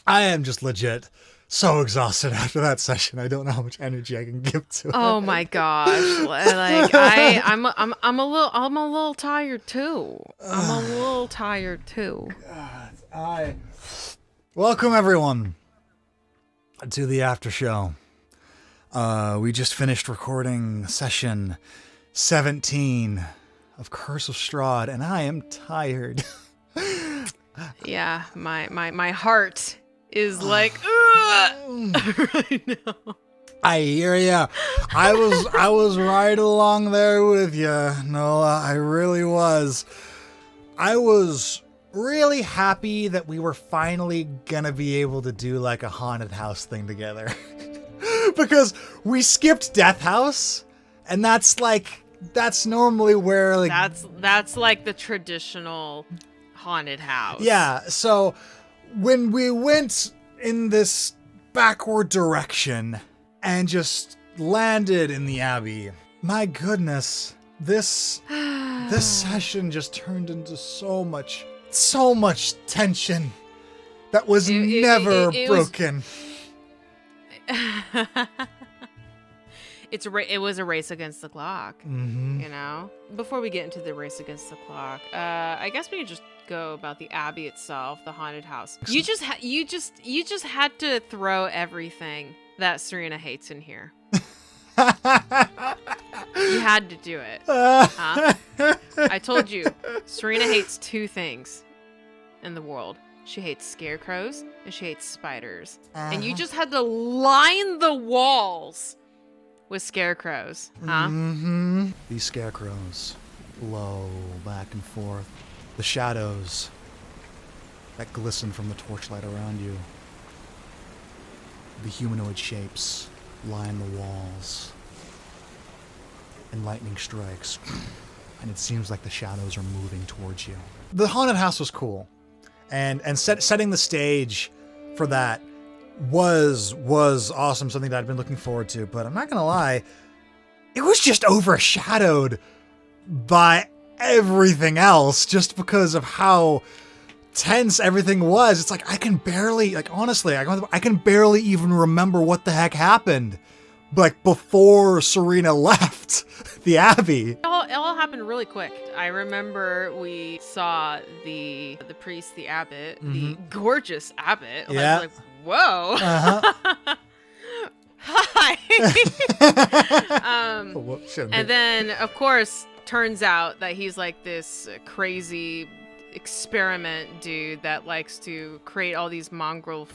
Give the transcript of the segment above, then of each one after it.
I am just legit so exhausted after that session. I don't know how much energy I can give to it. Oh my gosh! Like I'm a little tired too. God, welcome everyone to the Aftershow. We just finished recording session 17 of Curse of Strahd, and I am tired. Yeah, my heart is like right now. I hear ya. I was right along there with you, Nola. I really was. I was really happy that we were finally gonna be able to do like a haunted house thing together. Because we skipped Death House, and that's normally where like that's like the traditional haunted house. Yeah, so when we went in this backward direction and just landed in the Abbey, my goodness, this session just turned into so much tension that was never broken. It was a race against the clock, you know? Before we get into the race against the clock, I guess we could just go about the Abbey itself, the haunted house. You just had to throw everything that Serena hates in here. You had to do it. Huh? I told you, Serena hates two things in the world. She hates scarecrows and she hates spiders. And you just had to line the walls with scarecrows, huh? Mm-hmm. These scarecrows blow back and forth. The shadows that glisten from the torchlight around you. The humanoid shapes line the walls. And lightning strikes. And it seems like the shadows are moving towards you. The haunted house was cool. And setting the stage for that was awesome, something that I'd been looking forward to, but I'm not gonna lie, it was just overshadowed by everything else just because of how tense everything was. It's like I can barely even remember what the heck happened like before Serena left the Abbey. It all happened really quick. I remember we saw the priest, the abbot, the gorgeous abbot. Yeah. I was like, whoa. Uh-huh. Hi. Shouldn't And be. then, of course, turns out that he's like this crazy experiment dude that likes to create all these mongrel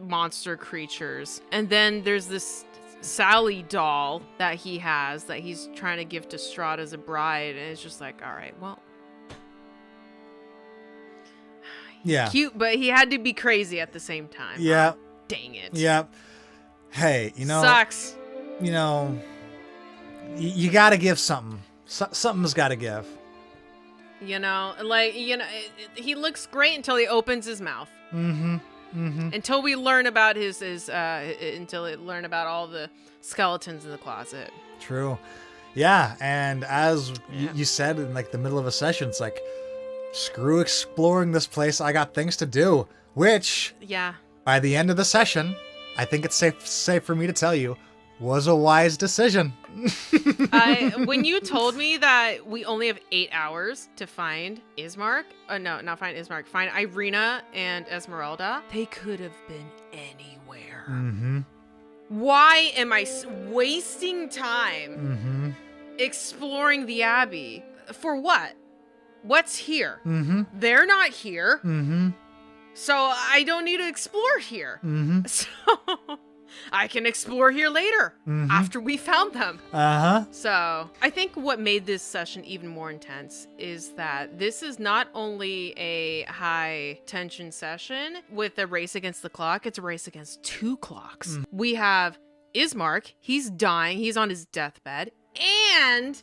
monster creatures. And then there's this Sally doll that he's trying to give to Strahd as a bride, and it's just like, all right, well, Yeah. cute, but he had to be crazy at the same time. Yeah. Oh, dang it. Yeah. Hey, Sucks. You gotta give something. Something's gotta give. He looks great until he opens his mouth. Mm-hmm. Mm-hmm. Until we learn about all the skeletons in the closet. True. Yeah, and as you said in like the middle of a session, it's like, screw exploring this place, I got things to do. Which, by the end of the session, I think it's safe for me to tell you, was a wise decision. When you told me that we only have 8 hours to find find Irina and Esmeralda, they could have been anywhere. Mm-hmm. Why am I wasting time exploring the Abbey? For what? What's here? Mm-hmm. They're not here. Mm-hmm. So I don't need to explore here. Mm-hmm. So I can explore here later after we found them. Uh-huh. So I think what made this session even more intense is that this is not only a high tension session with a race against the clock, it's a race against 2 clocks. We have Ismark, he's dying, he's on his deathbed, and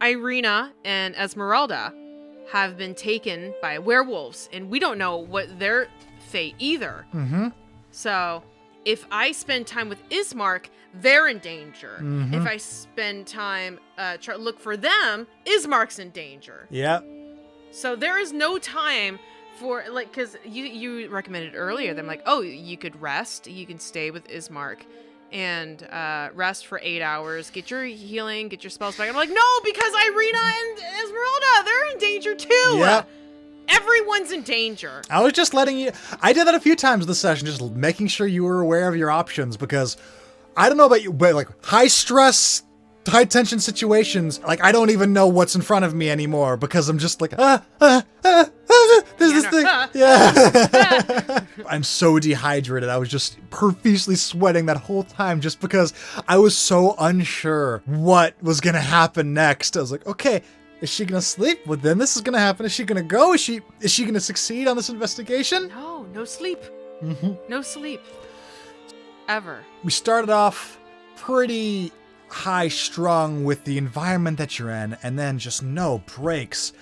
Irina and Esmeralda have been taken by werewolves, and we don't know what their fate either. Mm-hmm. So if I spend time with Ismark, they're in danger. Mm-hmm. If I spend time try to look for them, Ismark's in danger. Yep. So there is no time for like, because you recommended earlier, I'm like, oh, you could rest, you can stay with Ismark and rest for 8 hours, get your healing, get your spells back. I'm like, no, because Irina and Esmeralda, they're in danger too. Yep. Everyone's in danger. I was just letting you... I did that a few times this session, just making sure you were aware of your options, because I don't know about you, but like high stress, high tension situations, like I don't even know what's in front of me anymore, because I'm just like, there's this thing. Yeah. I'm so dehydrated. I was just profusely sweating that whole time just because I was so unsure what was going to happen next. I was like, okay, is she going to sleep? Well, then this is going to happen. Is she going to go? Is she going to succeed on this investigation? No sleep. No sleep. Ever. We started off pretty high strung with the environment that you're in, and then just no breaks.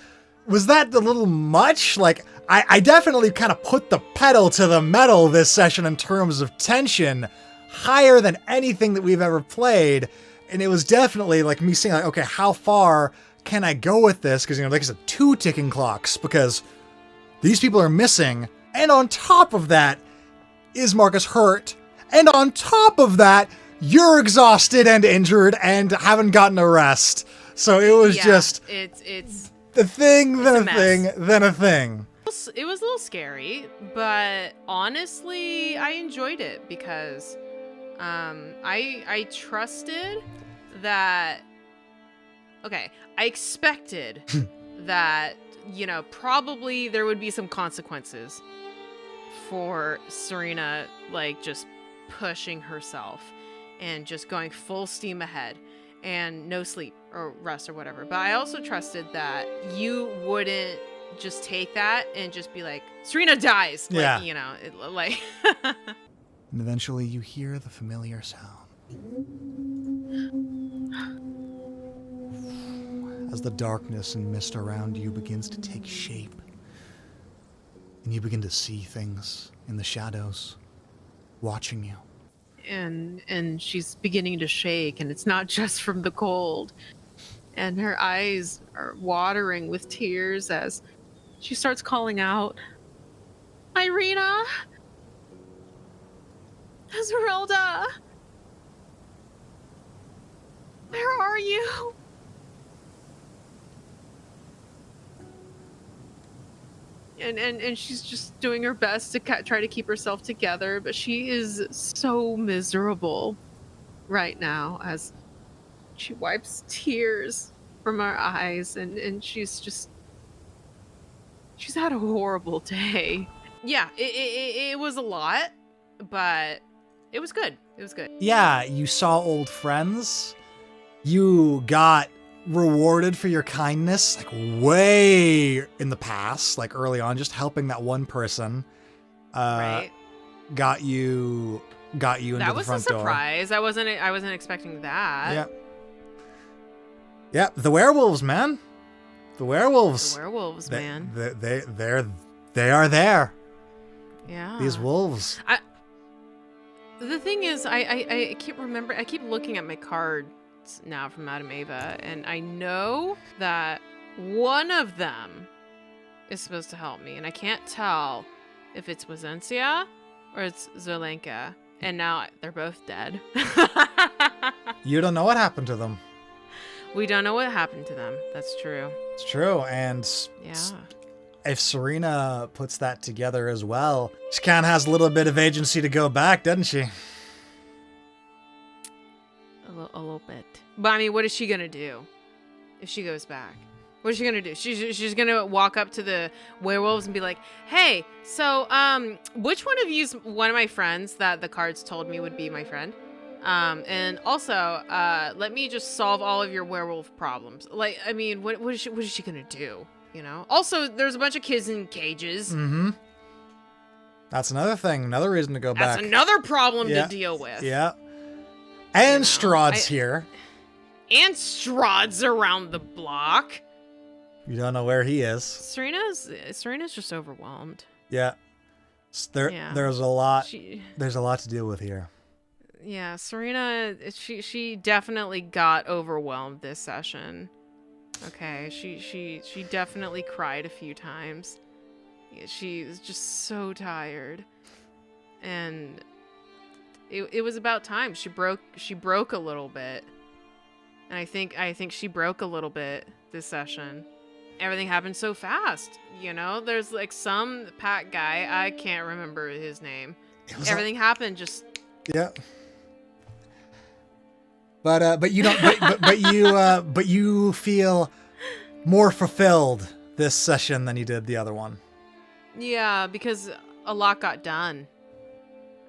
Was that a little much? Like, I definitely kind of put the pedal to the metal this session in terms of tension, higher than anything that we've ever played. And it was definitely like me saying, like, okay, how far can I go with this? Because, like I said, 2 ticking clocks, because these people are missing. And on top of that, Ismark is hurt. And on top of that, you're exhausted and injured and haven't gotten a rest. So it was just... It's the thing, then a a thing, then a thing. It was a little scary, but honestly, I enjoyed it because I trusted that... Okay, I expected that, probably there would be some consequences for Serena, like, just pushing herself and just going full steam ahead and no sleep or rest or whatever. But I also trusted that you wouldn't just take that and just be like, Serena dies. Yeah. Like, And eventually you hear the familiar sound. As the darkness and mist around you begins to take shape, and you begin to see things in the shadows, watching you. and she's beginning to shake, and it's not just from the cold. And her eyes are watering with tears as she starts calling out, Irina! Esmeralda! Where are you? And she's just doing her best to try to keep herself together, but she is so miserable right now as she wipes tears from her eyes, and she's had a horrible day. Yeah, it was a lot, but it was good. It was good. Yeah, you saw old friends. You got rewarded for your kindness, like way in the past, like early on, just helping that one person. Right. Got you into the front door. That was a surprise. I wasn't expecting that. Yeah. Yeah, the werewolves, man. The werewolves. The werewolves, man. They are there. Yeah. These wolves. The thing is, I keep looking at my cards now from Madame Ava, and I know that one of them is supposed to help me, and I can't tell if it's Wazencia or it's Zelenka, and now they're both dead. You don't know what happened to them. We don't know what happened to them. That's true. It's true, and Yeah. if Serena puts that together as well, she kind of has a little bit of agency to go back, doesn't she? A little bit. But I mean, what is she gonna do if she goes back? What is she gonna do? She's gonna walk up to the werewolves and be like, "Hey, so which one of you's one of my friends that the cards told me would be my friend? And also, let me just solve all of your werewolf problems." Like, I mean, what is she gonna do? Also, there's a bunch of kids in cages. Mm-hmm. That's another thing. Another reason to go back. That's another problem to deal with. Yeah. And Strahd's here. And Strahd's around the block. You don't know where he is. Serena's just overwhelmed. Yeah. There's a lot. There's a lot to deal with here. Yeah, Serena, she definitely got overwhelmed this session. Okay, she definitely cried a few times. She's just so tired, and it was about time. She broke a little bit, and I think she broke a little bit this session. Everything happened so fast, There's like some Pat guy, I can't remember his name. Everything happened just. Yeah. But you don't. But you feel more fulfilled this session than you did the other one. Yeah, because a lot got done.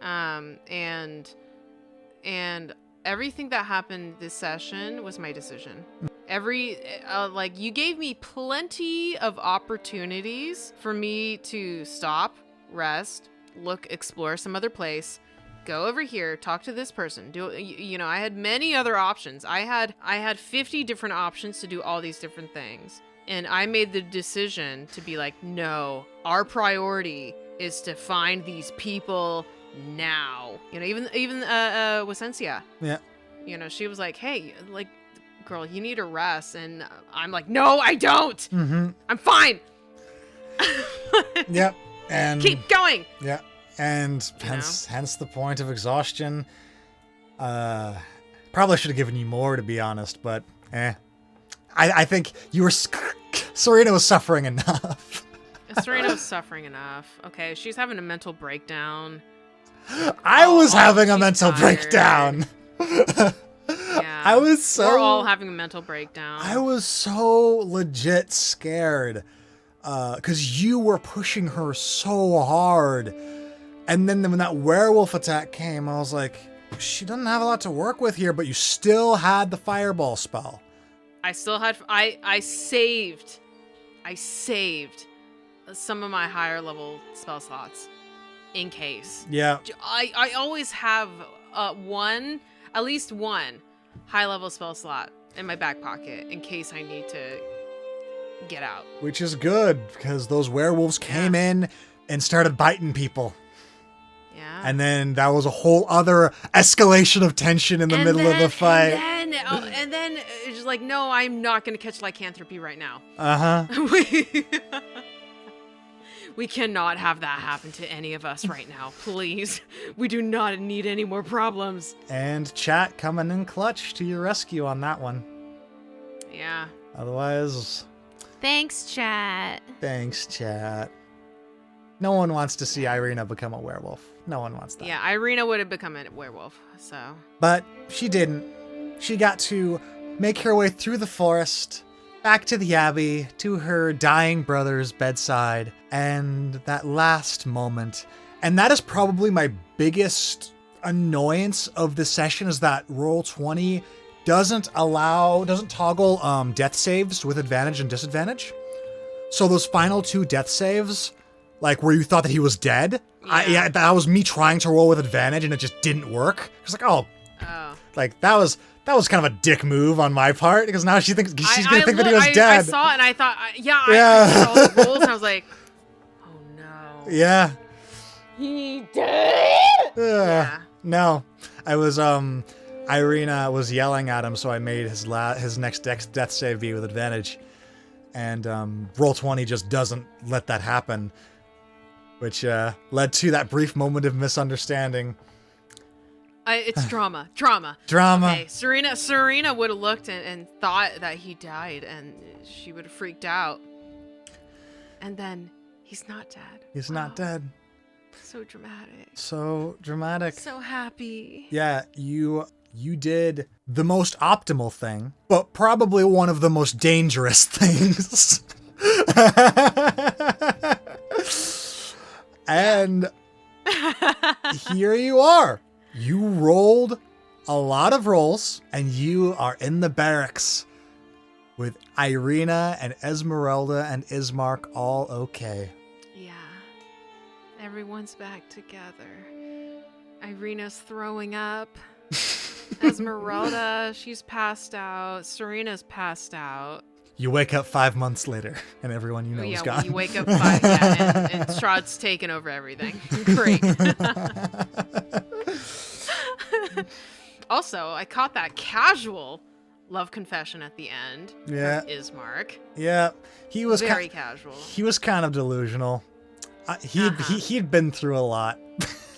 And everything that happened this session was my decision. You gave me plenty of opportunities for me to stop, rest, explore some other place, go over here, talk to this person. I had many other options. I had 50 different options to do all these different things. And I made the decision to be like, no, our priority is to find these people now. Even Wasensia. Yeah. She was like, hey, like, girl, you need a rest. And I'm like, no, I don't. Mm-hmm. I'm fine. Yep. And keep going. Yeah. And hence the point of exhaustion. Probably should have given you more, to be honest, but I think you were. Serena was suffering enough. Serena was suffering enough. Okay, she's having a mental breakdown. I was having a mental breakdown. Yeah. We're all having a mental breakdown. I was so legit scared. Because you were pushing her so hard. And then when that werewolf attack came, I was like, she doesn't have a lot to work with here, but you still had the fireball spell. I still had, I saved some of my higher level spell slots in case. Yeah. I always have at least one high level spell slot in my back pocket in case I need to get out. Which is good because those werewolves came in and started biting people. Yeah. And then that was a whole other escalation of tension in the middle of the fight. And then it's just like, no, I'm not going to catch lycanthropy right now. Uh-huh. We cannot have that happen to any of us right now. Please. We do not need any more problems. And chat coming in clutch to your rescue on that one. Yeah. Otherwise... Thanks, chat. No one wants to see Irina become a werewolf. No one wants that. Yeah, Irina would have become a werewolf, so... But she didn't. She got to make her way through the forest, back to the Abbey, to her dying brother's bedside, and that last moment. And that is probably my biggest annoyance of the session, is that Roll20 doesn't toggle death saves with advantage and disadvantage. So those final 2 death saves, like where you thought that he was dead, that was me trying to roll with advantage and it just didn't work. It's like, like that was kind of a dick move on my part, because now she's gonna think that he was dead. I saw it and I thought, I saw the rolls and I was like, oh no. Yeah. He did. Yeah. No, I was Irina was yelling at him, so I made his next death save be with advantage, and Roll20 just doesn't let that happen, which led to that brief moment of misunderstanding. It's drama. Okay, Serena would have looked and thought that he died, and she would have freaked out. And then he's not dead. He's not dead. So dramatic. So happy. Yeah, you did the most optimal thing, but probably one of the most dangerous things. And here you are. You rolled a lot of rolls, and you are in the barracks with Irina and Esmeralda and Ismark all okay. Yeah. Everyone's back together. Irina's throwing up. Esmeralda, she's passed out. Serena's passed out. You wake up 5 months later, and everyone you know is gone. You wake up 5, and Strahd's taken over everything. Great. Also, I caught that casual love confession at the end. Yeah. From Ismark. Yeah. He was very casual. He was kind of delusional. He'd been through a lot.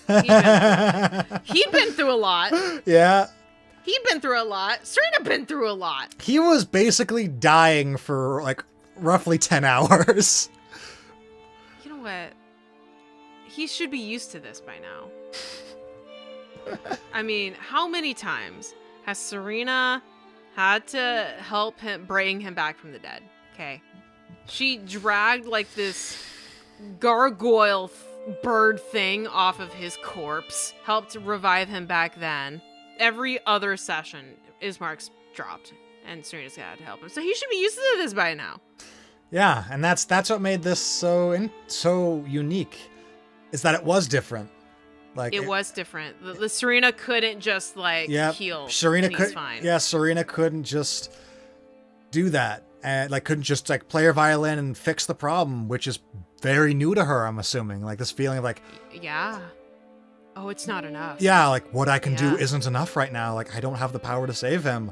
He'd been through a lot. Yeah. He'd been through a lot. Serena been through a lot. He was basically dying for like roughly 10 hours. You know what? He should be used to this by now. I mean, how many times has Serena had to help him bring him back from the dead? Okay. She dragged like this gargoyle bird thing off of his corpse, helped revive him back then. Every other session, Ismark's dropped, and Serena's got to help him. So he should be used to this by now. Yeah, and that's what made this so unique, is that it was different. Like it was different. The Serena couldn't just like heal. Serena and he's fine. Yeah, Serena couldn't just do that, and like couldn't just like play her violin and fix the problem, which is very new to her. I'm assuming, like this feeling of like, yeah, oh, it's not enough. Yeah, like what I can do isn't enough right now. Like I don't have the power to save him.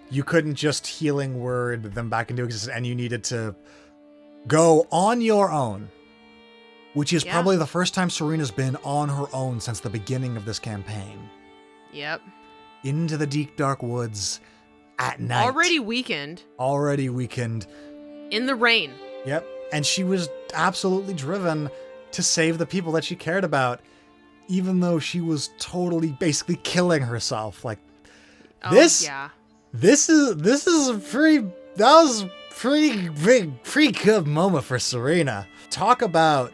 You couldn't just healing word them back into existence, and you needed to go on your own. Which is probably the first time Serena's been on her own since the beginning of this campaign. Yep. Into the deep, dark woods at night. Already weakened. In the rain. Yep. And she was absolutely driven to save the people that she cared about, even though she was totally basically killing herself. Like, this is a pretty big, good moment for Serena. Talk about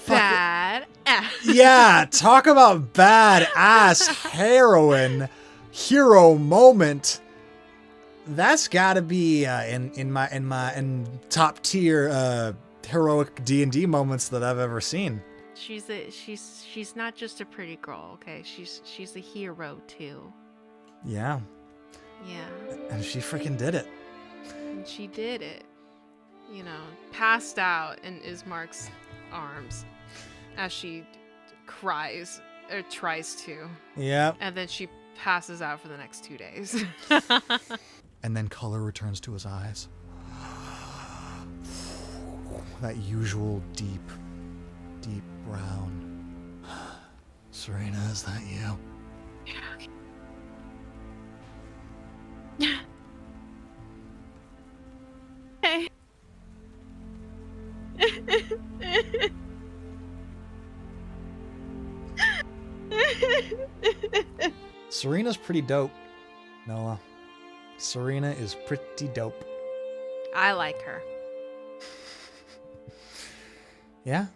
bad ass. Yeah, talk about badass heroine hero moment. That's got to be in top tier heroic D&D moments that I've ever seen. She's not just a pretty girl, okay? She's a hero too. Yeah. Yeah. And she freaking did it. And she did it. You know, passed out in Ismark's arms as she cries or tries to. Yeah. And then she passes out for the next 2 days. And then color returns to his eyes. That usual deep brown. Serena, is that you? Yeah. Hey. Serena's pretty dope, Nola. Serena is pretty dope. I like her. Yeah.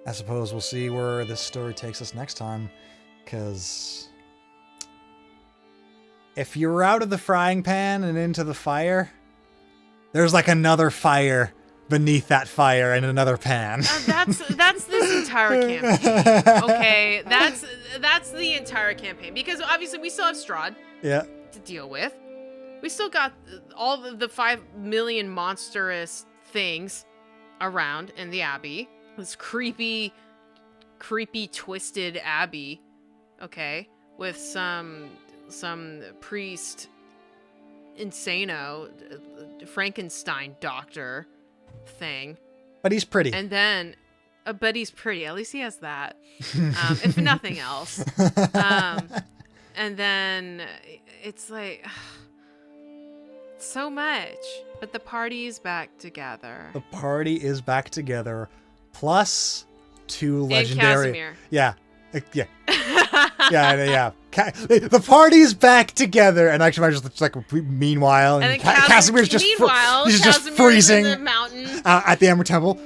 I suppose we'll see where this story takes us next time, because if you're out of the frying pan and into the fire, there's like another fire beneath that fire and another pan. That's this entire campaign. Okay, that's the entire campaign, because obviously we still have Strahd to deal with. We still got all the 5 million monstrous things around in the Abbey. This creepy, twisted Abbey, okay, with some priest, insano, Frankenstein doctor thing. But he's pretty. And then, but he's pretty. At least he has that, if nothing else. And then it's like so much. But the party is back together. The party is back together, plus 2 legendary. And Casimir. Yeah. Yeah. The party's back together, and actually, I just like meanwhile, and Casimir's just just freezing in the mountain at the Amber Temple.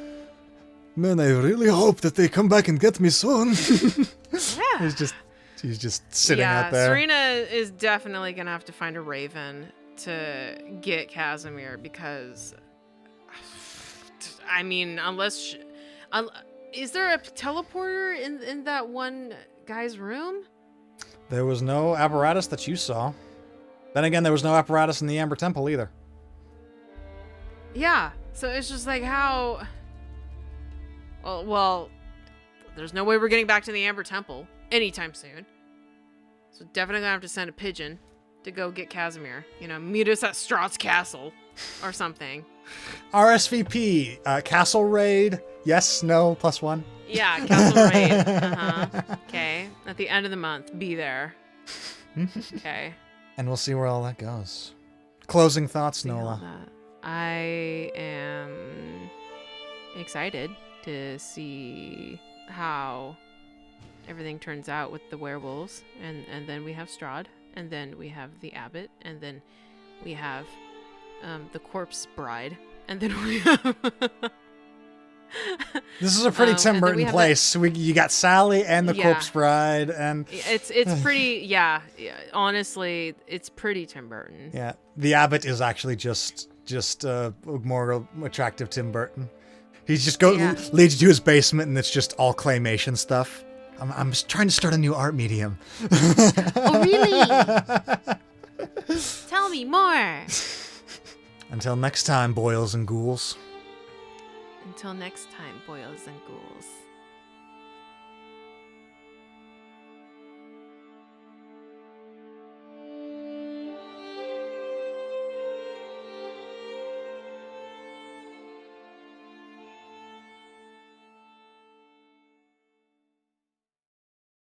Man, I really hope that they come back and get me soon. Yeah, he's just sitting out there. Serena is definitely gonna have to find a raven to get Casimir, because I mean, is there a teleporter in that one guy's room? There was no apparatus that you saw. Then again, there was no apparatus in the Amber Temple either. Yeah, so it's just like how... Well, there's no way we're getting back to the Amber Temple anytime soon. So definitely gonna have to send a pigeon to go get Casimir. You know, meet us at Strahd's castle or something. RSVP, Castle Raid. Yes, no, +1. Yeah, Castle Raid. Okay. At the end of the month, be there. Okay. And we'll see where all that goes. Closing thoughts, See all Nola. that. I am excited to see how everything turns out with the werewolves, and then we have Strahd, and then we have the abbot, and then we have the corpse bride, and then we have This is a pretty Tim Burton place. You got Sally and the corpse bride, and it's pretty. Yeah, honestly, it's pretty Tim Burton. Yeah, the abbot is actually just a more attractive Tim Burton. He's just leads you to his basement, and it's just all claymation stuff. I'm just trying to start a new art medium. Oh, really? Tell me more. Until next time, boils and ghouls. Until next time, boils and ghouls.